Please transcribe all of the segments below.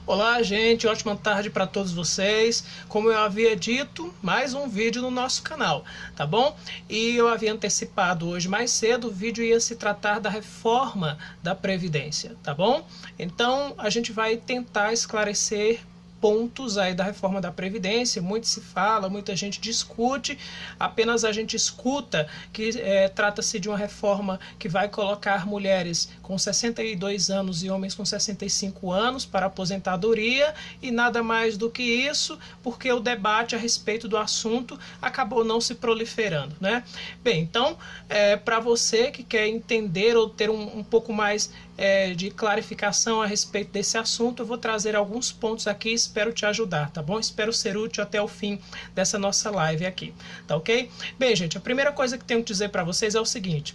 Olá, gente, ótima tarde para todos vocês. Como eu havia dito, mais um vídeo no nosso canal, tá bom? E eu havia antecipado hoje mais cedo, o vídeo ia se tratar da reforma da Previdência, tá bom? Então, a gente vai tentar esclarecer pontos aí da reforma da Previdência. Muito se fala, muita gente discute, apenas a gente escuta que trata-se de uma reforma que vai colocar mulheres com 62 anos e homens com 65 anos para aposentadoria e nada mais do que isso, porque o debate a respeito do assunto acabou não se proliferando, né? Bem, então, para você que quer entender ou ter um pouco mais de clarificação a respeito desse assunto, eu vou trazer alguns pontos aqui, espero te ajudar, tá bom? Espero ser útil até o fim dessa nossa live aqui, tá ok? Bem, gente, a primeira coisa que tenho que dizer para vocês é o seguinte: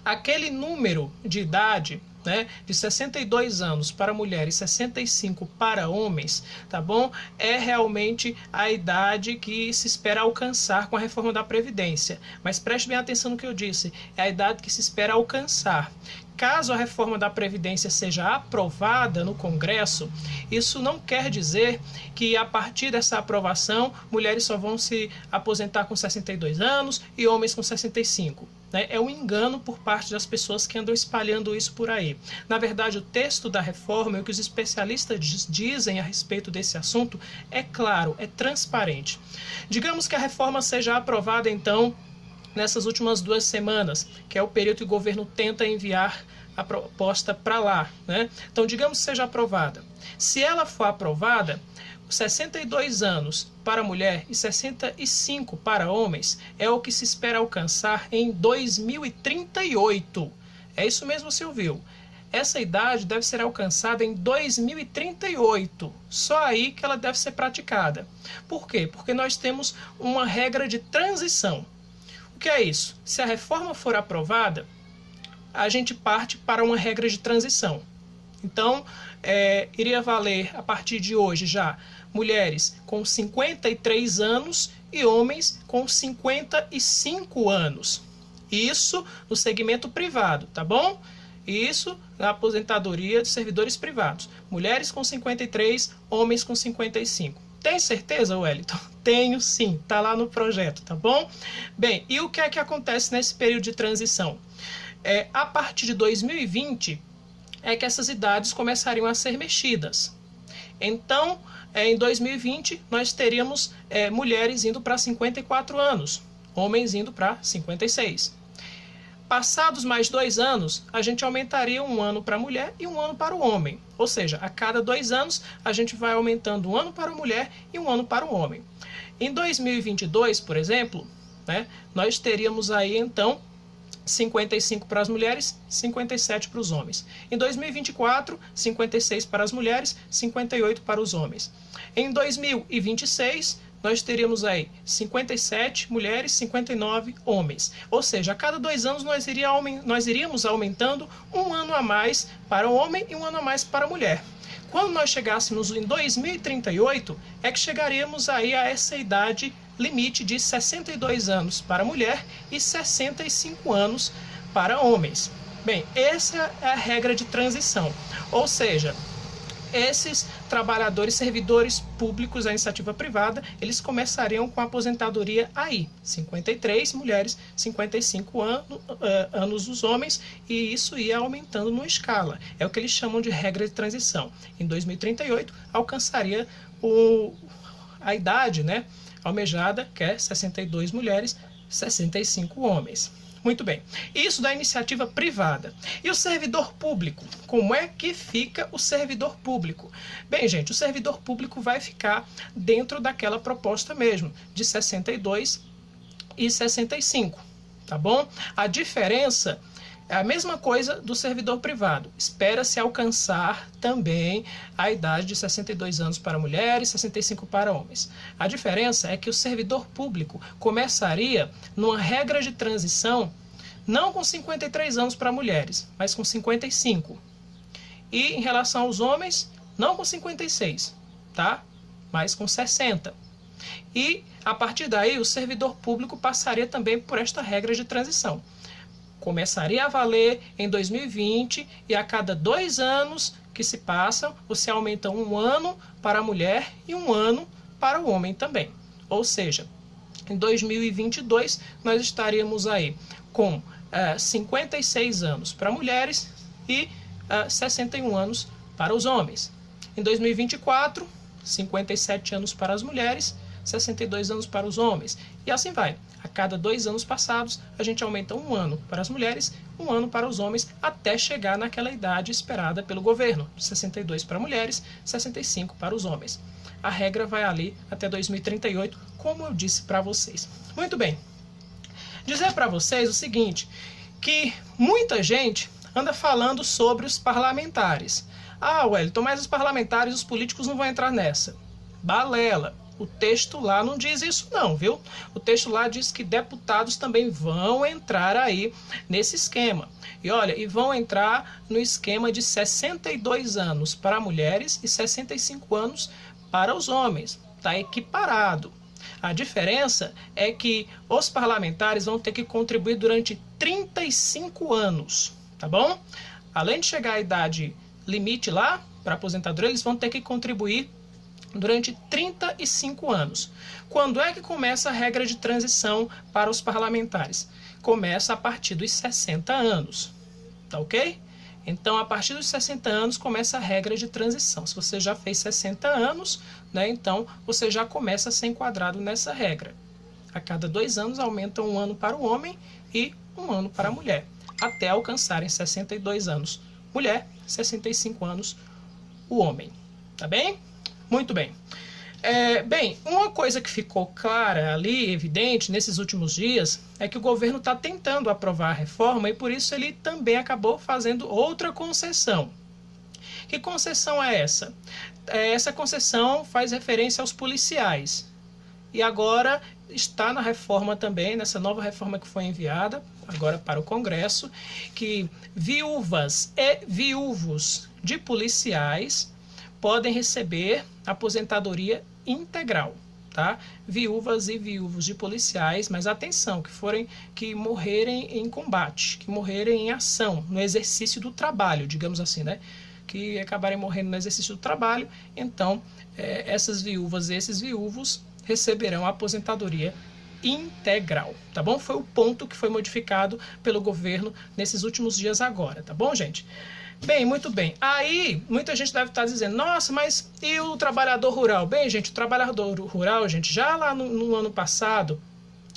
aquele número de idade, né, de 62 anos para mulheres e 65 para homens, tá bom? É realmente a idade que se espera alcançar com a reforma da Previdência. Mas preste bem atenção no que eu disse, é a idade que se espera alcançar. Caso a reforma da Previdência seja aprovada no Congresso, isso não quer dizer que a partir dessa aprovação, mulheres só vão se aposentar com 62 anos e homens com 65. É um engano por parte das pessoas que andam espalhando isso por aí. Na verdade, o texto da reforma e o que os especialistas dizem a respeito desse assunto é claro, é transparente. Digamos que a reforma seja aprovada, então, nessas últimas 2 semanas, que é o período que o governo tenta enviar a proposta para lá, né? Então, digamos que seja aprovada. Se ela for aprovada, 62 anos para mulher e 65 para homens é o que se espera alcançar em 2038. É isso mesmo, você ouviu? Essa idade deve ser alcançada em 2038. Só aí que ela deve ser praticada. Por quê? Porque nós temos uma regra de transição. O que é isso? Se a reforma for aprovada, a gente parte para uma regra de transição. Então, iria valer a partir de hoje já mulheres com 53 anos e homens com 55 anos. Isso no segmento privado, tá bom? Isso na aposentadoria de servidores privados. Mulheres com 53, homens com 55. Tem certeza, Wellington? Tenho sim, tá lá no projeto, tá bom? Bem, e o que é que acontece nesse período de transição? A partir de 2020 é que essas idades começariam a ser mexidas. Então, em 2020, nós teríamos mulheres indo para 54 anos, homens indo para 56. Passados mais 2 anos, a gente aumentaria 1 ano para a mulher e 1 ano para o homem. Ou seja, a cada 2 anos, a gente vai aumentando 1 ano para a mulher e 1 ano para o homem. Em 2022, por exemplo, né, nós teríamos aí, então, 55 para as mulheres, 57 para os homens. Em 2024, 56 para as mulheres, 58 para os homens. Em 2026, nós teríamos aí 57 mulheres, 59 homens. Ou seja, a cada 2 anos nós iríamos aumentando 1 ano a mais para o homem e 1 ano a mais para a mulher. Quando nós chegássemos em 2038, é que chegaríamos aí a essa idade limite de 62 anos para mulher e 65 anos para homens. Bem, essa é a regra de transição. Ou seja, esses trabalhadores, servidores públicos da iniciativa privada, eles começariam com a aposentadoria aí, 53 mulheres, 55 anos os homens, e isso ia aumentando numa escala. É o que eles chamam de regra de transição. Em 2038, alcançaria a idade, né, almejada, que é 62 mulheres, 65 homens. Muito bem. Isso da iniciativa privada. E o servidor público? Como é que fica o servidor público? Bem, gente, o servidor público vai ficar dentro daquela proposta mesmo, de 62 e 65, tá bom? A diferença é a mesma coisa do servidor privado. Espera-se alcançar também a idade de 62 anos para mulheres e 65 para homens. A diferença é que o servidor público começaria numa regra de transição não com 53 anos para mulheres, mas com 55. E em relação aos homens, não com 56, tá? Mas com 60. E a partir daí o servidor público passaria também por esta regra de transição. Começaria a valer em 2020 e a cada 2 anos que se passa, você aumenta 1 ano para a mulher e 1 ano para o homem também. Ou seja, em 2022 nós estaríamos aí com 56 anos para mulheres e 61 anos para os homens. Em 2024, 57 anos para as mulheres, 62 anos para os homens. E assim vai. A cada 2 anos passados, a gente aumenta 1 ano para as mulheres, 1 ano para os homens, até chegar naquela idade esperada pelo governo, 62 para mulheres, 65 para os homens. A regra vai ali até 2038, como eu disse para vocês. Muito bem. Dizer para vocês o seguinte, que muita gente anda falando sobre os parlamentares. Ah, Wellington, mas os parlamentares, os políticos não vão entrar nessa. Balela. O texto lá não diz isso não, viu? O texto lá diz que deputados também vão entrar aí nesse esquema. E olha, e vão entrar no esquema de 62 anos para mulheres e 65 anos para os homens. Está equiparado. A diferença é que os parlamentares vão ter que contribuir durante 35 anos, tá bom? Além de chegar à idade limite lá para aposentadoria, eles vão ter que contribuir durante 35 anos. Quando é que começa a regra de transição para os parlamentares? Começa a partir dos 60 anos, tá ok? Então, a partir dos 60 anos começa a regra de transição. Se você já fez 60 anos, né, então você já começa a ser enquadrado nessa regra. A cada 2 anos aumenta 1 ano para o homem e 1 ano para a mulher, até alcançarem 62 anos mulher, 65 anos o homem. Tá bem? Muito bem. Bem, uma coisa que ficou clara ali, evidente, nesses últimos dias, é que o governo está tentando aprovar a reforma e por isso ele também acabou fazendo outra concessão. Que concessão é essa? Essa concessão faz referência aos policiais. E agora está na reforma também, nessa nova reforma que foi enviada agora para o Congresso, que viúvas e viúvos de policiais podem receber aposentadoria integral, tá? Viúvas e viúvos de policiais, mas atenção, que morrerem em combate, que morrerem em ação, no exercício do trabalho, digamos assim, né? Que acabarem morrendo no exercício do trabalho, então essas viúvas e esses viúvos receberão aposentadoria integral, tá bom? Foi o ponto que foi modificado pelo governo nesses últimos dias agora, tá bom, gente? Bem, muito bem. Aí, muita gente deve estar dizendo, nossa, mas e o trabalhador rural? Bem, gente, o trabalhador rural, gente, já lá no ano passado,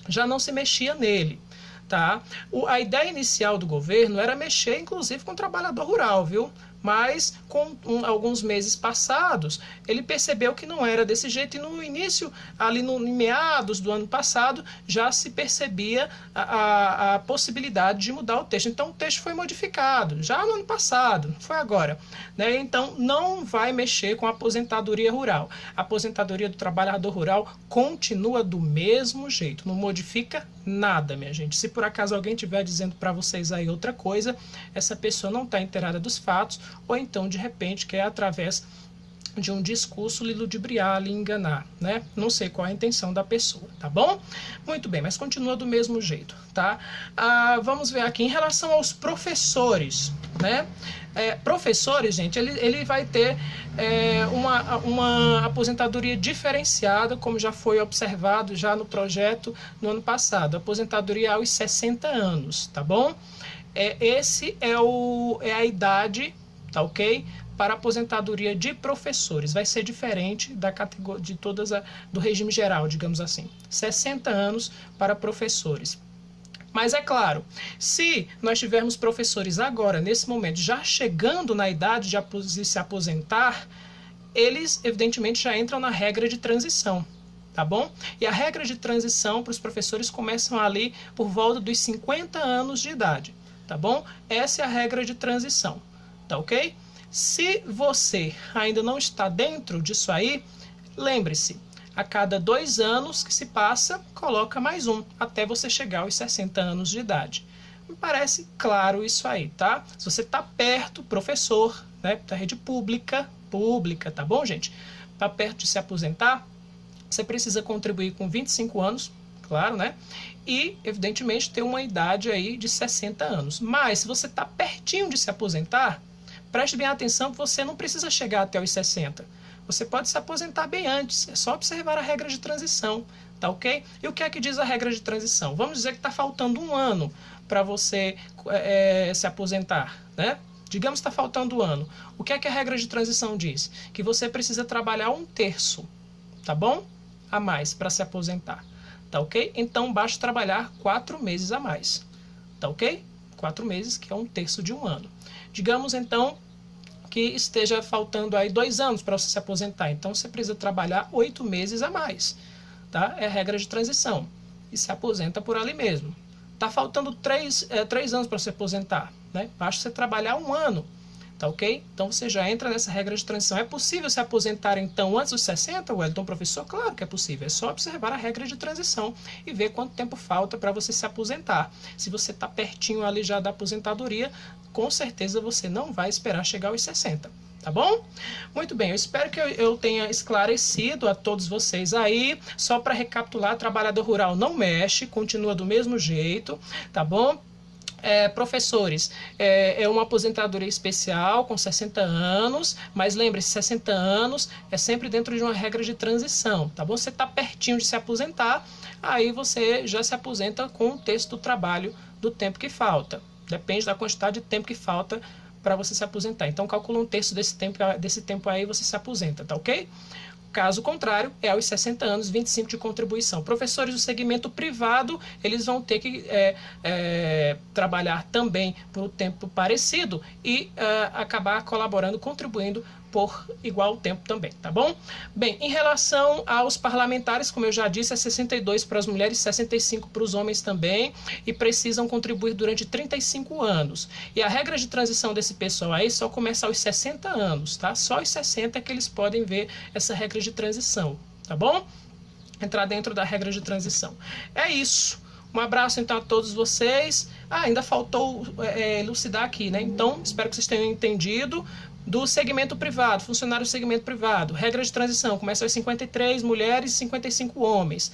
já não se mexia nele, tá? A ideia inicial do governo era mexer, inclusive, com o trabalhador rural, viu? Mas, com alguns meses passados, ele percebeu que não era desse jeito e no início, ali em meados do ano passado, já se percebia a possibilidade de mudar o texto. Então, o texto foi modificado, já no ano passado, não foi agora, né? Então, não vai mexer com a aposentadoria rural. A aposentadoria do trabalhador rural continua do mesmo jeito, não modifica nada, minha gente. Se por acaso alguém estiver dizendo para vocês aí outra coisa, essa pessoa não está inteirada dos fatos, ou então, de repente, quer através de um discurso lhe ludibriar, lhe enganar, né? Não sei qual é a intenção da pessoa, tá bom? Muito bem, mas continua do mesmo jeito, tá? Vamos ver aqui, em relação aos professores, né? Professores, gente, ele vai ter uma aposentadoria diferenciada, como já foi observado já no projeto no ano passado, aposentadoria aos 60 anos, tá bom? Esse é a idade, tá ok? Para aposentadoria de professores. Vai ser diferente da categoria de todas do regime geral, digamos assim. 60 anos para professores. Mas é claro, se nós tivermos professores agora, nesse momento, já chegando na idade de se aposentar, eles, evidentemente, já entram na regra de transição, tá bom? E a regra de transição para os professores começam ali por volta dos 50 anos de idade, tá bom? Essa é a regra de transição, tá ok? Se você ainda não está dentro disso aí, lembre-se, a cada 2 anos que se passa, coloca mais um, até você chegar aos 60 anos de idade. Me parece claro isso aí, tá? Se você está perto, professor, né, da rede pública, tá bom, gente? Está perto de se aposentar, você precisa contribuir com 25 anos, claro, né? E, evidentemente, ter uma idade aí de 60 anos. Mas, se você está pertinho de se aposentar, preste bem atenção que você não precisa chegar até os 60. Você pode se aposentar bem antes, é só observar a regra de transição, tá ok? E o que é que diz a regra de transição? Vamos dizer que está faltando um ano para você se aposentar, né? Digamos que está faltando um ano. O que é que a regra de transição diz? Que você precisa trabalhar 1/3, tá bom? A mais para se aposentar, tá ok? Então basta trabalhar 4 meses a mais, tá ok? 4 meses, que é 1/3 de um ano. Digamos então que esteja faltando aí 2 anos para você se aposentar, então você precisa trabalhar 8 meses a mais, tá? É a regra de transição e se aposenta por ali mesmo. Tá faltando 3 anos para se aposentar, né? Basta você trabalhar 1 ano, tá ok? Então você já entra nessa regra de transição. É possível se aposentar então antes dos 60, Wellington, professor? Claro que é possível, é só observar a regra de transição e ver quanto tempo falta para você se aposentar. Se você está pertinho ali já da aposentadoria, com certeza você não vai esperar chegar aos 60. Tá bom? Muito bem, eu espero que eu tenha esclarecido a todos vocês aí. Só para recapitular, trabalhador rural não mexe, continua do mesmo jeito, tá bom? Professores, é uma aposentadoria especial com 60 anos, mas lembre-se, 60 anos é sempre dentro de uma regra de transição, tá bom? Você está pertinho de se aposentar, aí você já se aposenta com 1/3 do trabalho do tempo que falta. Depende da quantidade de tempo que falta para você se aposentar. Então, calcula 1/3 desse tempo aí, você se aposenta, tá ok? Caso contrário, é aos 60 anos, 25 de contribuição. Professores do segmento privado, eles vão ter que trabalhar também por um tempo parecido e acabar colaborando, contribuindo por igual tempo também, tá bom? Bem, em relação aos parlamentares, como eu já disse, é 62 para as mulheres, 65 para os homens também, e precisam contribuir durante 35 anos. E a regra de transição desse pessoal aí só começa aos 60 anos, tá? Só aos 60 é que eles podem ver essa regra de transição, tá bom? Entrar dentro da regra de transição. É isso. Um abraço então a todos vocês. Ainda faltou elucidar aqui, né? Então, espero que vocês tenham entendido. Do segmento privado, funcionário do segmento privado, regra de transição, começa aos 53 mulheres e 55 homens.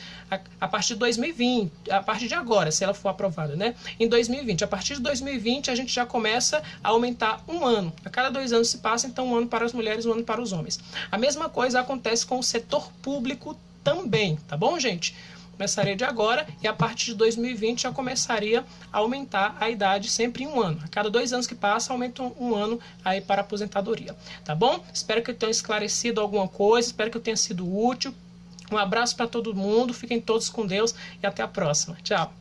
A partir de 2020, a partir de agora, se ela for aprovada, né? Em 2020, a partir de 2020 a gente já começa a aumentar 1 ano. A cada 2 anos se passa, então 1 ano para as mulheres, 1 ano para os homens. A mesma coisa acontece com o setor público também, tá bom, gente? Começaria de agora e a partir de 2020 já começaria a aumentar a idade sempre em 1 ano. A cada 2 anos que passa, aumenta 1 ano aí para a aposentadoria. Tá bom? Espero que eu tenha esclarecido alguma coisa, espero que eu tenha sido útil. Um abraço para todo mundo, fiquem todos com Deus e até a próxima. Tchau!